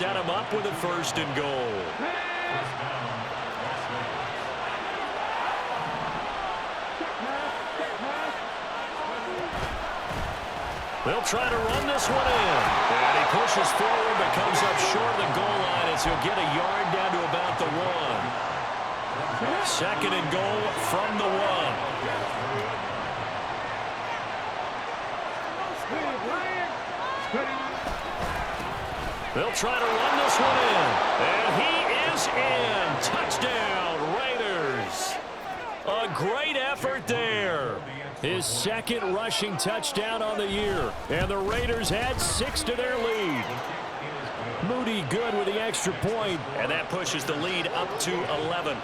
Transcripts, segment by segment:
set him up with a 1st and goal. They'll try to run this one in. And he pushes forward but comes up short of the goal line as he'll get a yard down to about the 1. 2nd and goal from the 1. They'll try to run this one in. And he is in. Touchdown, Raiders. A great effort there. His 2nd rushing touchdown on the year. And the Raiders add 6 to their lead. Moody good with the extra point. And that pushes the lead up to 11.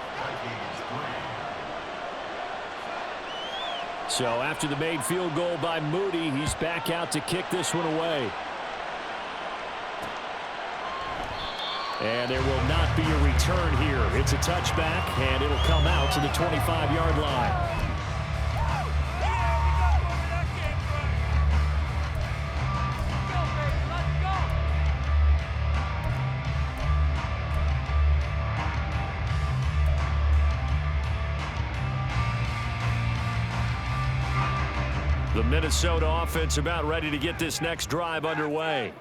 So after the made field goal by Moody, he's back out to kick this one away. And there will not be a return here. It's a touchback, and it'll come out to the 25-yard line. The Minnesota offense about ready to get this next drive underway.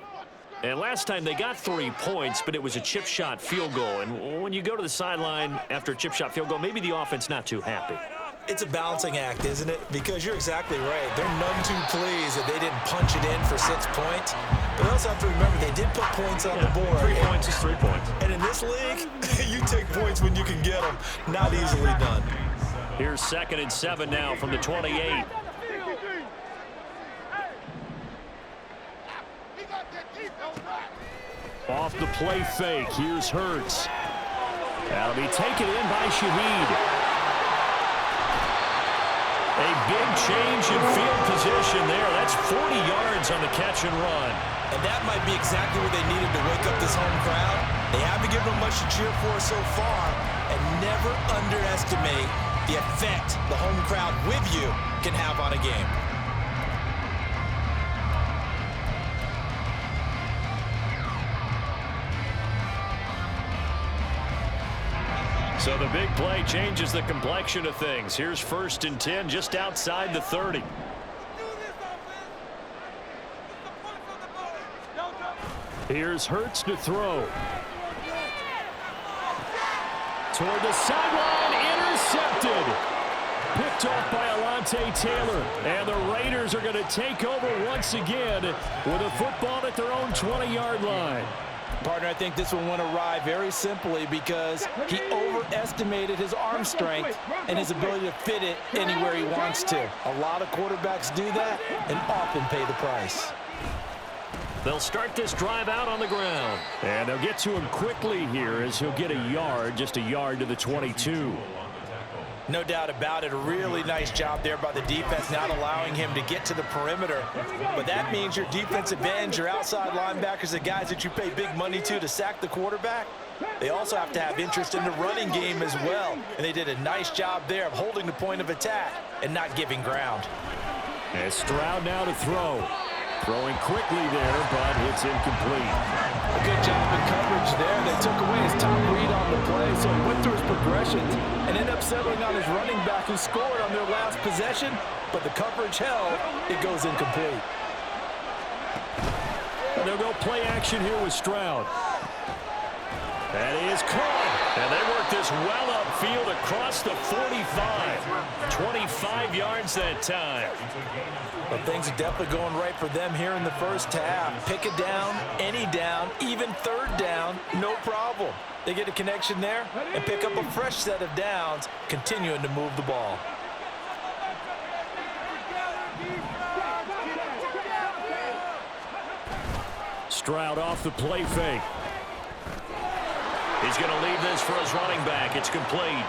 And last time they got 3 points, but it was a chip shot field goal. And when you go to the sideline after a chip shot field goal, maybe the offense not too happy. It's a balancing act, isn't it? Because you're exactly right. They're none too pleased that they didn't punch it in for 6 points. But they also have to remember they did put points on the board. 3 points is 3 points. And in this league, you take points when you can get them. Not easily done. Here's 2nd and 7 now from the 28. Off the play fake, here's Hurts. That'll be taken in by Shaheed. A big change in field position there. That's 40 yards on the catch and run. And that might be exactly what they needed to wake up this home crowd. They haven't given them much to cheer for so far. And never underestimate the effect the home crowd with you can have on a game. So the big play changes the complexion of things. Here's 1st and 10 just outside the 30. Here's Hurts to throw. Toward the sideline, intercepted. Picked off by Alontae Taylor. And the Raiders are going to take over once again with a football at their own 20-yard line. Partner, I think this one went awry very simply because he overestimated his arm strength and his ability to fit it anywhere he wants to. A lot of quarterbacks do that and often pay the price. They'll start this drive out on the ground. And they'll get to him quickly here as he'll get a yard, just a yard to the 22. No doubt about it. A really nice job there by the defense, not allowing him to get to the perimeter. But that means your defensive ends, your outside linebackers, the guys that you pay big money to sack the quarterback, they also have to have interest in the running game as well. And they did a nice job there of holding the point of attack and not giving ground. And Stroud now to throw. Throwing quickly there, but it's incomplete. A good job in coverage there. They took away his top read on the play, so he went through his progressions and ended up settling on his running back who scored on their last possession, but the coverage held. It goes incomplete. And they'll go play action here with Stroud. That is caught. And they work this well upfield across the 45. 25 yards that time. Well, things are definitely going right for them here in the first half. Pick it down, any down, even 3rd down, no problem. They get a connection there and pick up a fresh set of downs, continuing to move the ball. Stroud off the play fake. He's going to leave this for his running back. It's complete.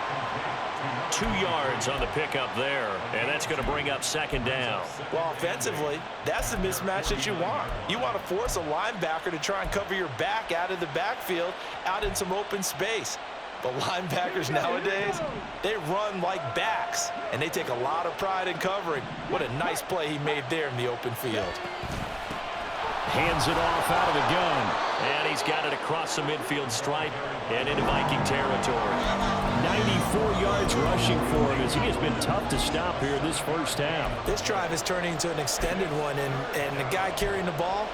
2 yards on the pickup there, and that's going to bring up 2nd down. Well, offensively, that's the mismatch that you want. You want to force a linebacker to try and cover your back out of the backfield, out in some open space. But linebackers nowadays, they run like backs, and they take a lot of pride in covering. What a nice play he made there in the open field. Hands it off out of the gun. And he's got it across the midfield stripe and into Viking territory. 94 yards rushing for him as he has been tough to stop here this first half. This drive is turning into an extended one, and the guy carrying the ball,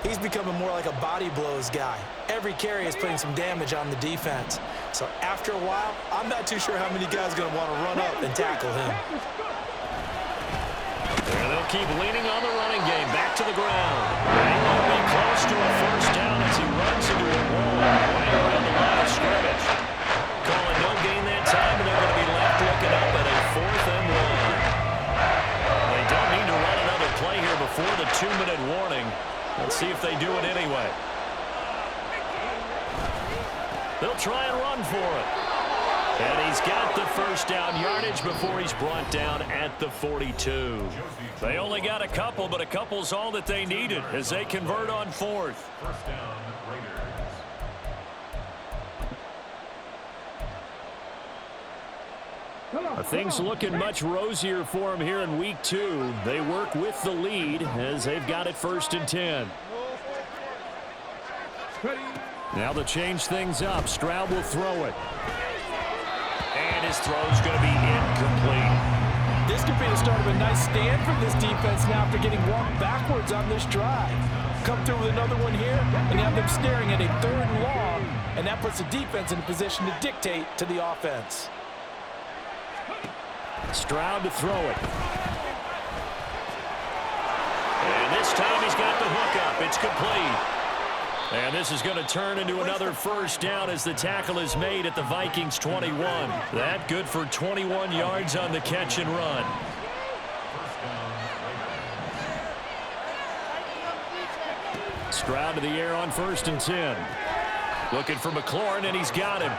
he's becoming more like a body blows guy. Every carry is putting some damage on the defense. So after a while, I'm not too sure how many guys are going to want to run up and tackle him. And they'll keep leaning on the running game. Back to the ground. He will be close to a first down as he runs into a wall right around the line of scrimmage. Calling no gain that time, and they're going to be left looking up at a 4th and 1. They don't need to run another play here before the 2-minute warning. Let's see if they do it anyway. They'll try and run for it. And he's got the first down yardage before he's brought down at the 42. They only got a couple, but a couple's all that they needed as they convert on 4th. First down, Raiders. Things looking much rosier for them here in week 2. They work with the lead as they've got it 1st and 10. Now they'll change things up. Stroud will throw it. And his throw's going to be incomplete. This could be the start of a nice stand from this defense now after getting walked backwards on this drive. Come through with another one here, and you have them staring at a 3rd and long, and that puts the defense in a position to dictate to the offense. Stroud to throw it. And this time he's got the hook up. It's complete. And this is going to turn into another first down as the tackle is made at the Vikings 21. That good for 21 yards on the catch and run. Stroud to the air on 1st and 10. Looking for McLaurin, and he's got him.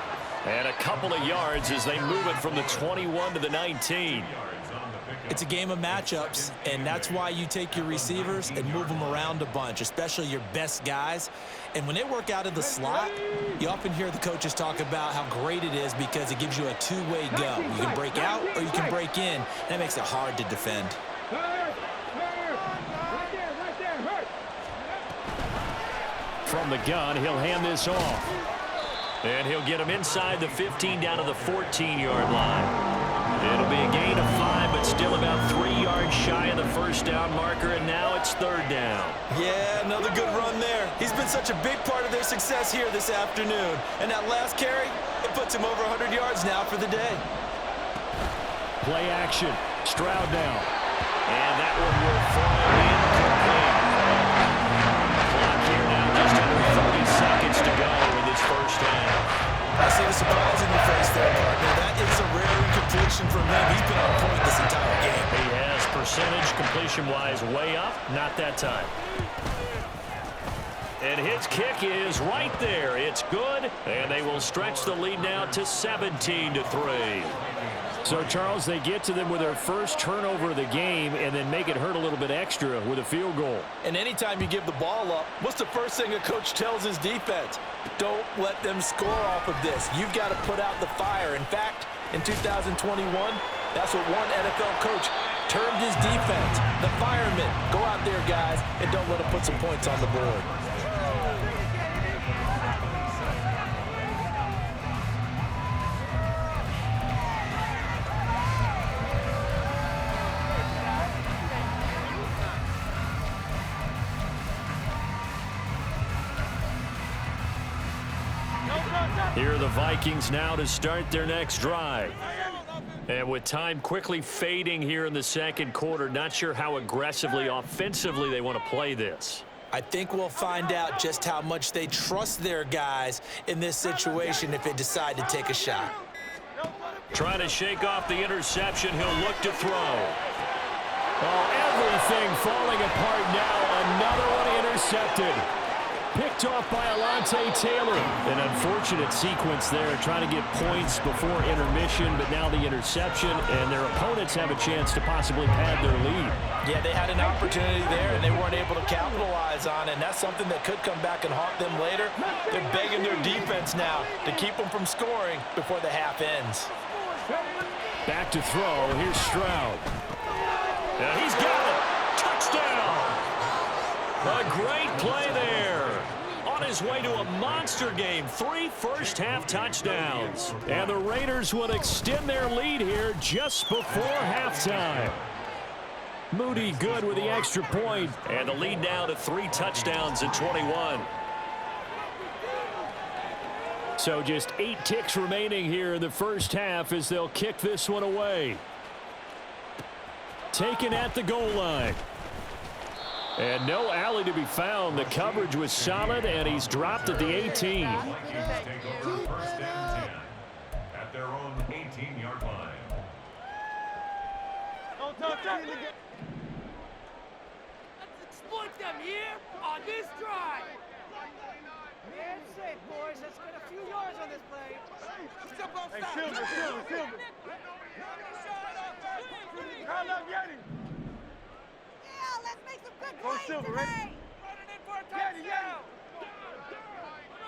And a couple of yards as they move it from the 21 to the 19. It's a game of matchups, and that's why you take your receivers and move them around a bunch, especially your best guys. And when they work out of the slot, you often hear the coaches talk about how great it is because it gives you a two-way go. You can break out or you can break in. That makes it hard to defend. From the gun, he'll hand this off. And he'll get him inside the 15 down to the 14-yard line. It'll be a gain of 5, but still about 3 yards shy of the first down marker, and now it's 3rd down. Yeah, another good run there. He's been such a big part of their success here this afternoon. And that last carry, it puts him over 100 yards now for the day. Play action. Stroud down. And that one will fall incomplete. Clock here now, just under 30 seconds to go in this first half. I see the surprise in your face there, partner. That is a rare incompletion from him. He's been on point this entire game. He has percentage completion-wise way up. Not that time. And his kick is right there. It's good, and they will stretch the lead now to 17-3. So, Charles, they get to them with their first turnover of the game and then make it hurt a little bit extra with a field goal. And anytime you give the ball up, what's the first thing a coach tells his defense? Don't let them score off of this. You've got to put out the fire. In fact, in 2021, that's what one NFL coach termed his defense. The firemen. Go out there, guys, and don't let them put some points on the board. Here are the Vikings now to start their next drive. And with time quickly fading here in the second quarter, not sure how aggressively, offensively they want to play this. I think we'll find out just how much they trust their guys in this situation if they decide to take a shot. Trying to shake off the interception. He'll look to throw. Oh, everything falling apart now. Another one intercepted. Picked off by Alontae Taylor. An unfortunate sequence there, trying to get points before intermission, but now the interception, and their opponents have a chance to possibly pad their lead. Yeah, they had an opportunity there, and they weren't able to capitalize on it, and that's something that could come back and haunt them later. They're begging their defense now to keep them from scoring before the half ends. Back to throw. Here's Stroud. And he's got it. Touchdown. A great play there. On his way to a monster game, 3 first-half touchdowns. And the Raiders will extend their lead here just before halftime. Moody good with the extra point. And the lead now to 3 touchdowns at 21. So just 8 ticks remaining here in the first half as they'll kick this one away. Taken at the goal line. And no alley to be found. The coverage was solid, and he's dropped at the 18. Take over first and 10 at their own 18-yard line. Let's exploit them here on this drive. Man safe, boys. Let's get a few yards on this play. Hey, Silver. Call up Yeti. Yeah, let's make some good plays today. Running in for a touchdown.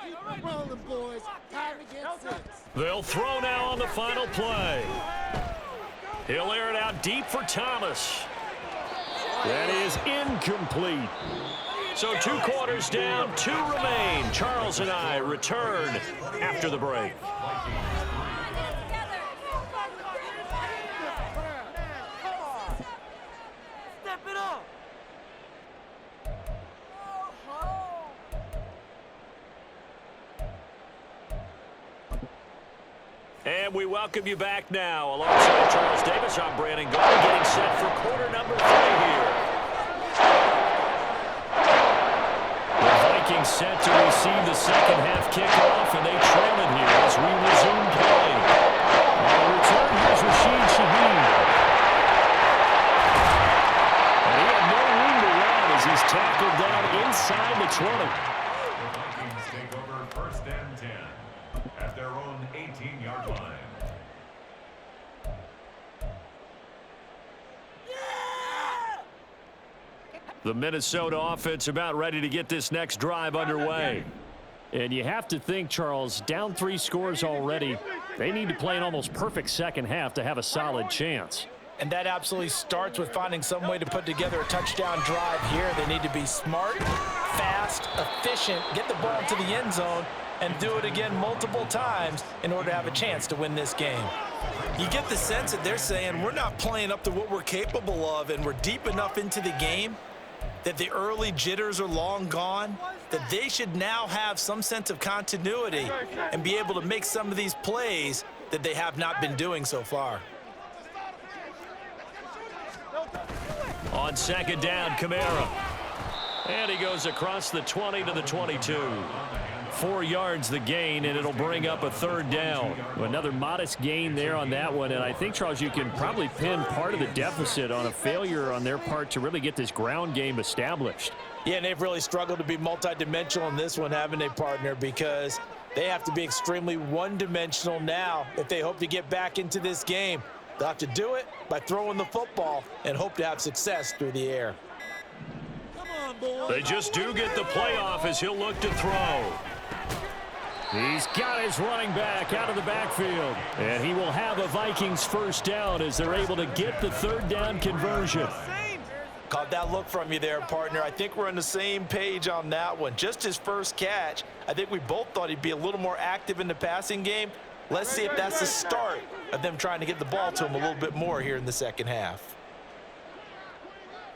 Keep rolling, boys. Time to get 6. They'll throw now on the final play. He'll air it out deep for Thomas. That is incomplete. So 2 quarters down, 2 remain. Charles and I return after the break. Step it up. And we welcome you back now. Alongside Charles Davis, I'm Brandon Garner, getting set for quarter number 3 here. The Vikings set to receive the second half kickoff, and they trail it here as we resume play. On the return, here's Rashid Shaheed. And he had no room to run as he's tackled down inside the 20. The Vikings take over first and 10 at their own 18-yard line. The Minnesota offense about ready to get this next drive underway. And you have to think, Charles, down 3 scores already. They need to play an almost perfect second half to have a solid chance. And that absolutely starts with finding some way to put together a touchdown drive here. They need to be smart, fast, efficient, get the ball to the end zone, and do it again multiple times in order to have a chance to win this game. You get the sense that they're saying we're not playing up to what we're capable of, and we're deep enough into the game that the early jitters are long gone, that they should now have some sense of continuity and be able to make some of these plays that they have not been doing so far. On second down, Kamara. And he goes across the 20 to the 22. 4 yards the gain, and it'll bring up a 3rd down. Another modest gain there on that one, and I think, Charles, you can probably pin part of the deficit on a failure on their part to really get this ground game established. Yeah, and they've really struggled to be multidimensional in this one, haven't they, partner? Because they have to be extremely one-dimensional now if they hope to get back into this game. They'll have to do it by throwing the football and hope to have success through the air. They just do get the playoff as he'll look to throw. He's got his running back out of the backfield. And he will have a Vikings first down as they're able to get the 3rd down conversion. Caught that look from you there, partner. I think we're on the same page on that one. Just his first catch. I think we both thought he'd be a little more active in the passing game. Let's see if that's the start of them trying to get the ball to him a little bit more here in the second half.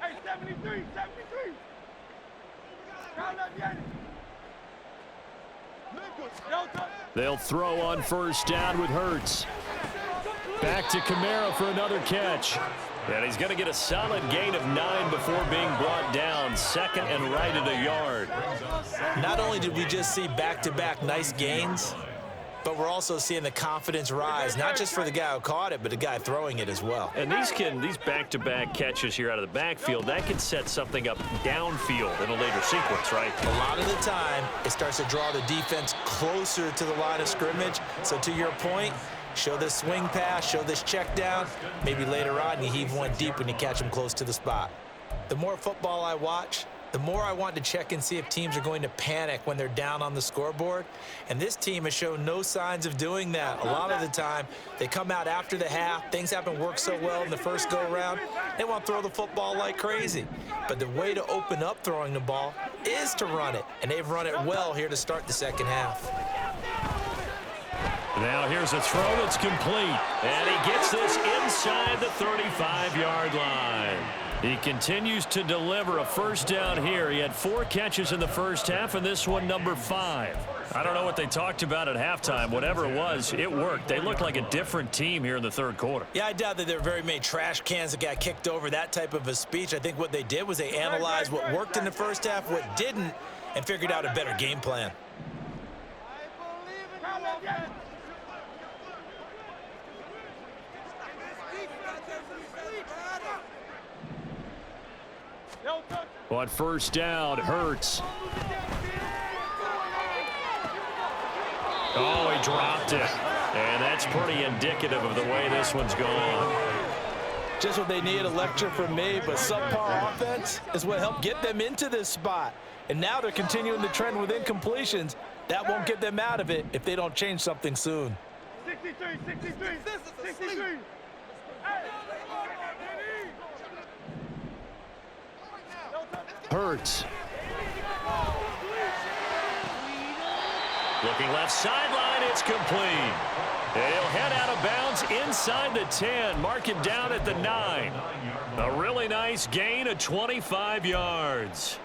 Hey, 73. Round up, Yeti. They'll throw on first down with Hurts. Back to Kamara for another catch. And he's going to get a solid gain of 9 before being brought down. Second and right at a yard. Not only did we just see back-to-back nice gains, but we're also seeing the confidence rise, not just for the guy who caught it, but the guy throwing it as well. And these back-to-back catches here out of the backfield, that can set something up downfield in a later sequence, right? A lot of the time, it starts to draw the defense closer to the line of scrimmage. So to your point, show this swing pass, show this check down. Maybe later on you heave one deep when you catch them close to the spot. The more football I watch, the more I want to check and see if teams are going to panic when they're down on the scoreboard. And this team has shown no signs of doing that. A lot of the time, they come out after the half. Things haven't worked so well in the first go-around. They want to throw the football like crazy. But the way to open up throwing the ball is to run it. And they've run it well here to start the second half. Now here's a throw that's complete. And he gets this inside the 35-yard line. He continues to deliver a first down here. He had 4 catches in the first half, and this one number 5. I don't know what they talked about at halftime. Whatever it was, it worked. They looked like a different team here in the third quarter. Yeah, I doubt that there were very many trash cans that got kicked over, that type of a speech. I think what they did was they analyzed what worked in the first half, what didn't, and figured out a better game plan. On first down, Hurts. Oh, he dropped it. And that's pretty indicative of the way this one's gone. Just what they need, a lecture from me, but subpar offense is what helped get them into this spot. And now they're continuing the trend with incompletions. That won't get them out of it if they don't change something soon. 63, 63, 63. Hurts. Looking left sideline, it's complete. And he'll head out of bounds inside the 10. Mark him down at the 9. A really nice gain of 25 yards.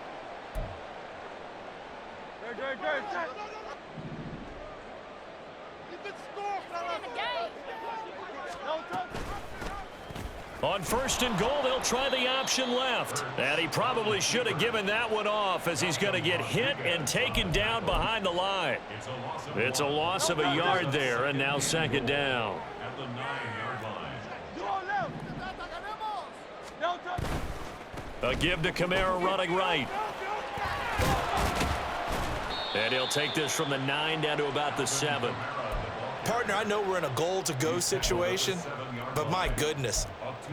On first and goal, they'll try the option left. And he probably should have given that one off as he's going to get hit and taken down behind the line. It's a loss of a yard there, and now second down. At the 9-yard line. A give to Kamara running right. And he'll take this from the 9 down to about the 7. Partner, I know we're in a goal-to-go situation, but my goodness,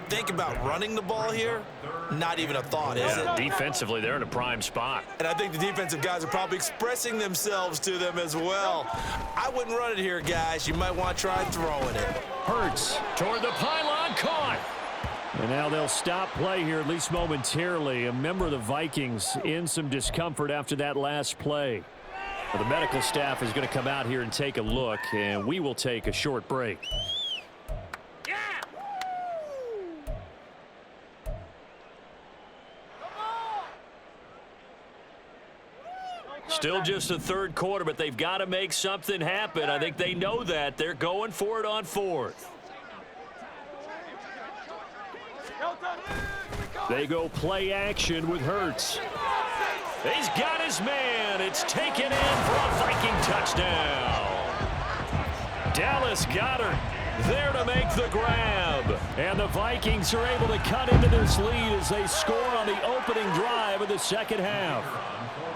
think about running the ball here. Not even a thought, is it? Defensively, they're in a prime spot. And I think the defensive guys are probably expressing themselves to them as well. I wouldn't run it here, guys. You might want to try throwing it. Hurts toward the pylon, caught. And now they'll stop play here, at least momentarily. A member of the Vikings in some discomfort after that last play. Well, the medical staff is going to come out here and take a look, and we will take a short break. Still just the third quarter, but they've got to make something happen. I think they know that. They're going for it on fourth. They go play action with Hurts. He's got his man. It's taken in for a Viking touchdown. Dallas Goedert there to make the grab. And the Vikings are able to cut into this lead as they score on the opening drive of the second half.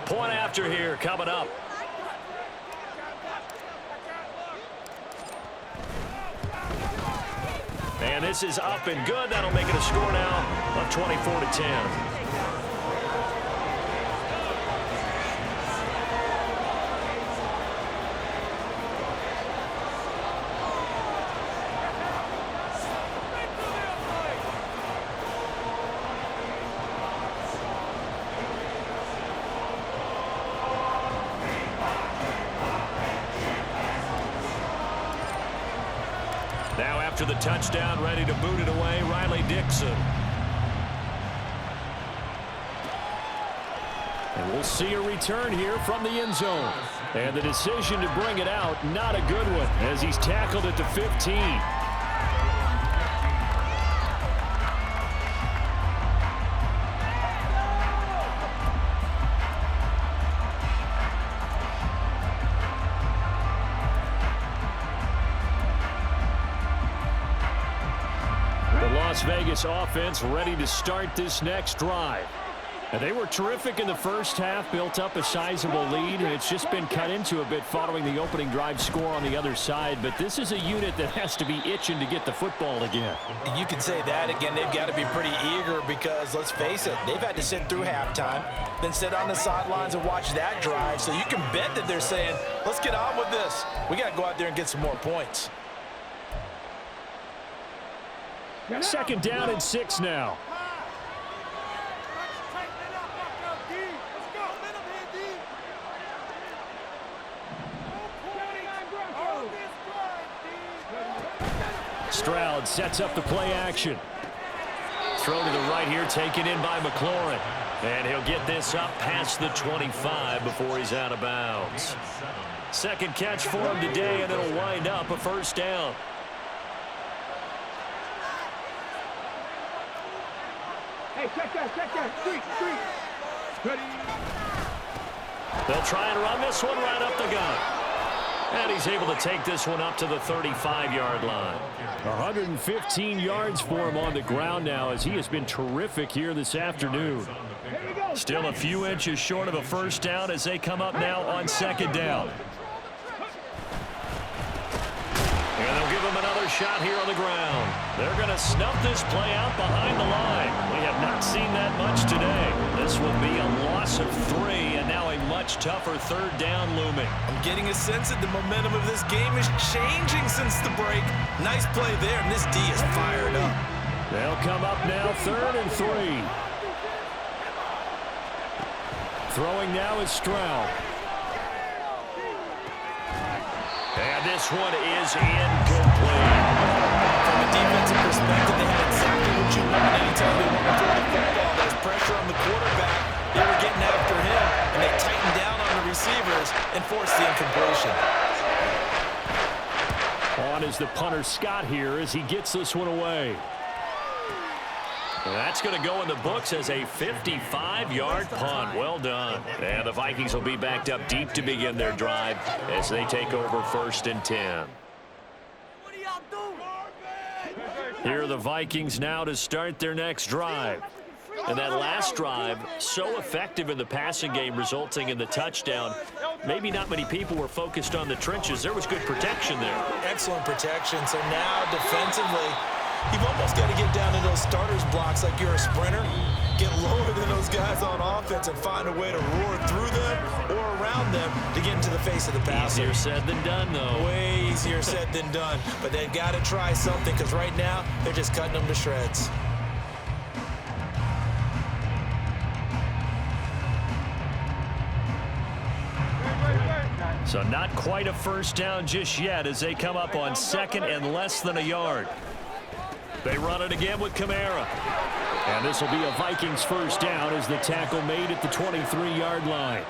Point after here coming up. And this is up and good. That'll make it a score now of 24-10. Now after the touchdown, ready to boot it away, Riley Dixon. And we'll see a return here from the end zone. And the decision to bring it out, not a good one, as he's tackled at the 15. Las Vegas offense ready to start this next drive. And they were terrific in the first half, built up a sizable lead, and it's just been cut into a bit following the opening drive score on the other side. But this is a unit that has to be itching to get the football again. You can say that again. They've got to be pretty eager because, let's face it, they've had to sit through halftime, then sit on the sidelines and watch that drive. So you can bet that they're saying, let's get on with this. We got to go out there and get some more points. Second down and 6 now. Stroud sets up the play action. Throw to the right here, taken in by McLaurin. And he'll get this up past the 25 before he's out of bounds. Second catch for him today, and it'll wind up a first down. Hey, check that. Street. Ready. They'll try and run this one right up the gut. And he's able to take this one up to the 35-yard line. 115 yards for him on the ground now as he has been terrific here this afternoon. Still a few inches short of a first down as they come up now on second down. And they'll give him another shot here on the ground. They're going to snuff this play out behind the line. We have not seen that much today. This will be a loss of 3, and now a much tougher third down looming. I'm getting a sense that the momentum of this game is changing since the break. Nice play there, and this D is fired up. They'll come up now, 3rd and 3. Throwing now is Stroud. And this one is incomplete. From a defensive perspective, they had exactly what you want anytime they want to throw the football. There's pressure on the quarterback. They were getting after him, and they tightened down on the receivers and forced the incompletion. On is the punter Scott here as he gets this one away. That's going to go in the books as a 55-yard punt. Well done. And the Vikings will be backed up deep to begin their drive as they take over 1st and 10. What do y'all do? Here are the Vikings now to start their next drive. And that last drive, so effective in the passing game, resulting in the touchdown. Maybe not many people were focused on the trenches. There was good protection there. Excellent protection. So now defensively, you've almost got to get down to those starters blocks like you're a sprinter. Get lower than those guys on offense and find a way to roar through them or around them to get into the face of the passer. Easier said than done, though. Way easier said than done. But they've got to try something because right now they're just cutting them to shreds. So not quite a first down just yet as they come up on 2nd and less than a yard. They run it again with Kamara. And this will be a Vikings first down as the tackle made at the 23-yard line.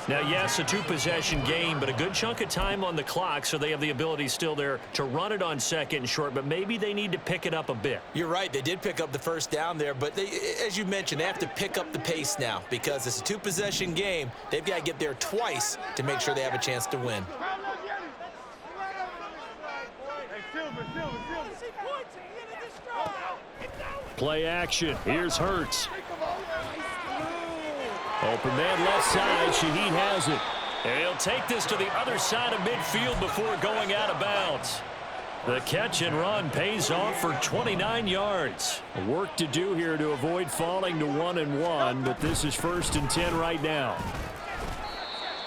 Now, yes, a 2-possession game, but a good chunk of time on the clock, so they have the ability still there to run it on 2nd and short, but maybe they need to pick it up a bit. You're right. They did pick up the first down there, but they, as you mentioned, they have to pick up the pace now because it's a 2-possession game. They've got to get there twice to make sure they have a chance to win. Play action. Here's Hurts. Open man left side. Shaheed has it. And he'll take this to the other side of midfield before going out of bounds. The catch and run pays off for 29 yards. Work to do here to avoid falling to 1-1, but this is 1st and 10 right now.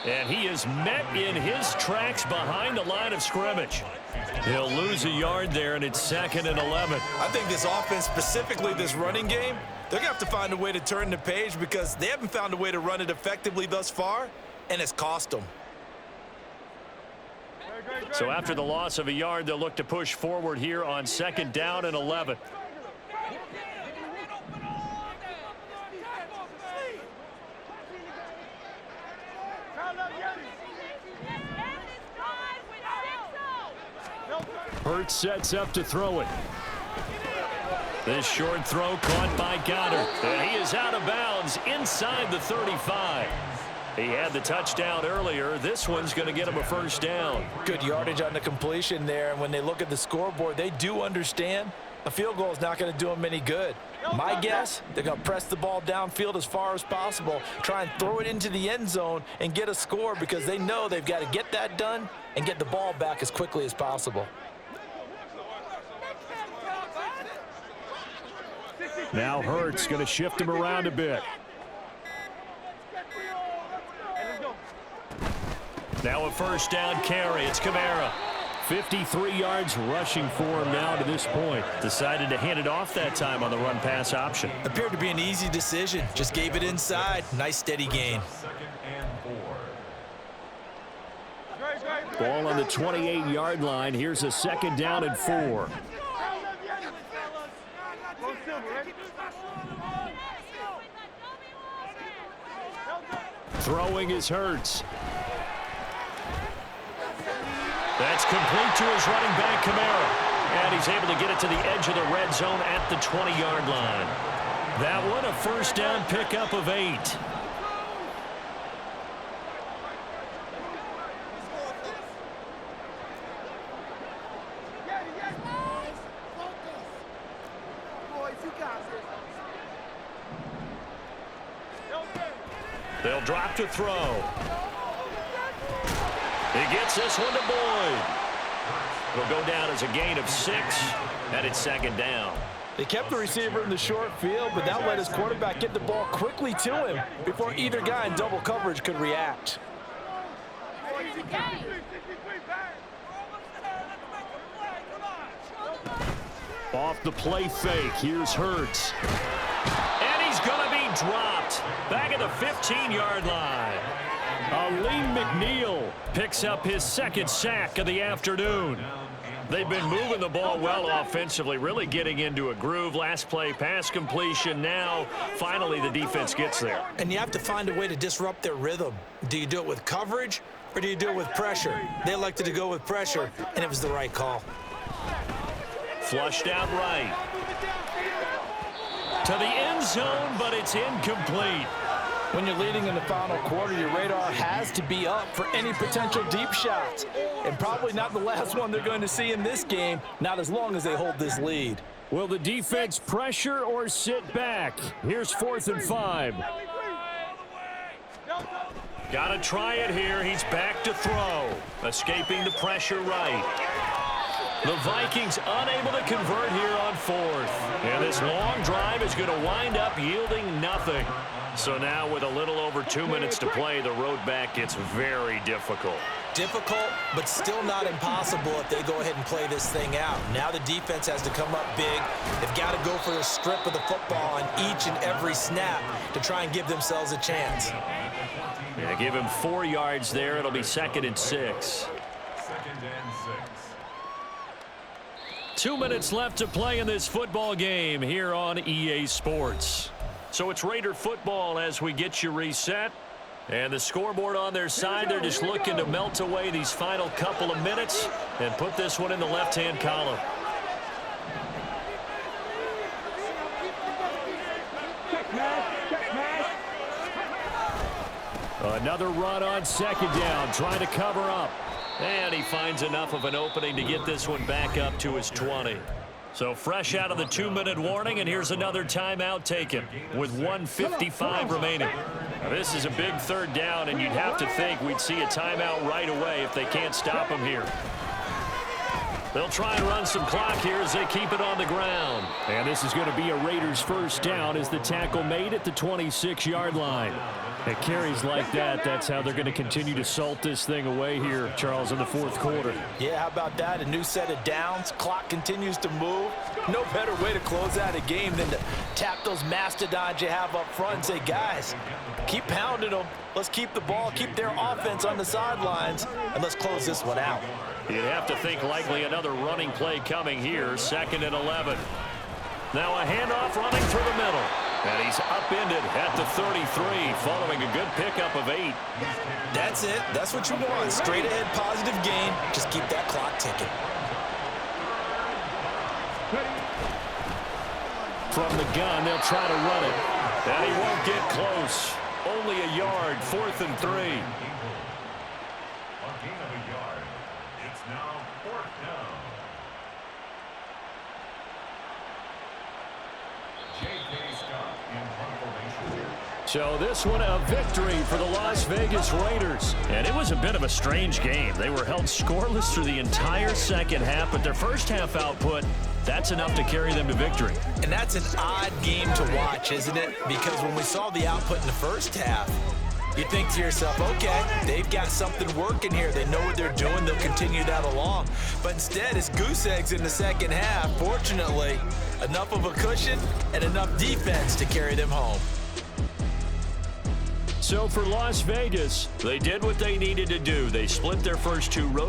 And he is met in his tracks behind the line of scrimmage. He'll lose a yard there, and it's 2nd and 11. I think this offense, specifically this running game, they're going to have to find a way to turn the page because they haven't found a way to run it effectively thus far, and it's cost them. So after the loss of a yard, they'll look to push forward here on 2nd down and 11. Hurts sets up to throw it. This short throw caught by Goddard. And he is out of bounds inside the 35. He had the touchdown earlier. This one's going to get him a first down. Good yardage on the completion there. And when they look at the scoreboard, they do understand A field goal is not going to do them any good. My guess, they're going to press the ball downfield as far as possible, try and throw it into the end zone and get a score because they know they've got to get that done and get the ball back as quickly as possible. Now Hurts going to shift him around a bit. Now a first down carry. It's Kamara. 53 yards rushing for him now to this point. Decided to hand it off that time on the run-pass option. Appeared to be an easy decision. Just gave it inside. Nice steady gain. Ball on the 28-yard line. Here's a second down and 4. Throwing is Hurts. That's complete to his running back, Kamara. And he's able to get it to the edge of the red zone at the 20-yard line. That one, a first down pickup of 8. They'll drop to throw. He gets this one to Boyd. It'll go down as a gain of 6, and it's second down. They kept the receiver in the short field, but that let his quarterback get the ball quickly to him before either guy in double coverage could react. Off the play fake, here's Hurts. And he's going to be dropped. Back at the 15-yard line. Aleem McNeil picks up his second sack of the afternoon. They've been moving the ball well offensively, really getting into a groove. Last play, pass completion. Now, finally, the defense gets there. And you have to find a way to disrupt their rhythm. Do you do it with coverage, or do you do it with pressure? They elected to go with pressure, and it was the right call. Flushed out right. To the end zone, but it's incomplete. When you're leading in the final quarter, your radar has to be up for any potential deep shots. And probably not the last one they're going to see in this game, not as long as they hold this lead. Will the defense pressure or sit back? Here's 4th and 5. Got to try it here. He's back to throw. Escaping the pressure right. The Vikings unable to convert here on 4th. And this long drive is going to wind up yielding nothing. So now with a little over 2 minutes to play, the road back gets very difficult. Difficult, but still not impossible if they go ahead and play this thing out. Now the defense has to come up big. They've got to go for a strip of the football on each and every snap to try and give themselves a chance. Yeah, give him 4 yards there. It'll be 2nd and 6. 2nd and 6. 2 minutes left to play in this football game here on EA Sports. So it's Raider football as we get you reset. And the scoreboard on their side, they're just looking to melt away these final couple of minutes and put this one in the left-hand column. Another run on 2nd down, trying to cover up. And he finds enough of an opening to get this one back up to his 20. So fresh out of the 2-minute warning, and here's another timeout taken with 1:55 remaining. Now, this is a big 3rd down, and you'd have to think we'd see a timeout right away if they can't stop him here. They'll try and run some clock here as they keep it on the ground. And this is going to be a Raiders first down as the tackle made at the 26-yard line. At carries like that, that's how they're going to continue to salt this thing away here, Charles, in the 4th quarter. Yeah, how about that? A new set of downs. Clock continues to move. No better way to close out a game than to tap those mastodons you have up front and say, guys, keep pounding them. Let's keep the ball, keep their offense on the sidelines, and let's close this one out. You'd have to think likely another running play coming here, 2nd and 11. Now a handoff running through the middle. And he's upended at the 33 following a good pickup of 8. That's it. That's what you want. Straight ahead positive gain. Just keep that clock ticking. From the gun, they'll try to run it. And he won't get close. Only a yard, 4th and 3. A gain of a yard. It's now 4th down. J.K. Scott in punt formation. So this one a victory for the Las Vegas Raiders. And it was a bit of a strange game. They were held scoreless through the entire second half, but their first half output, that's enough to carry them to victory. And that's an odd game to watch, isn't it? Because when we saw the output in the first half, you think to yourself, okay, they've got something working here. They know what they're doing. They'll continue that along. But instead, it's goose eggs in the second half. Fortunately, enough of a cushion and enough defense to carry them home. So for Las Vegas, they did what they needed to do. They split their first two road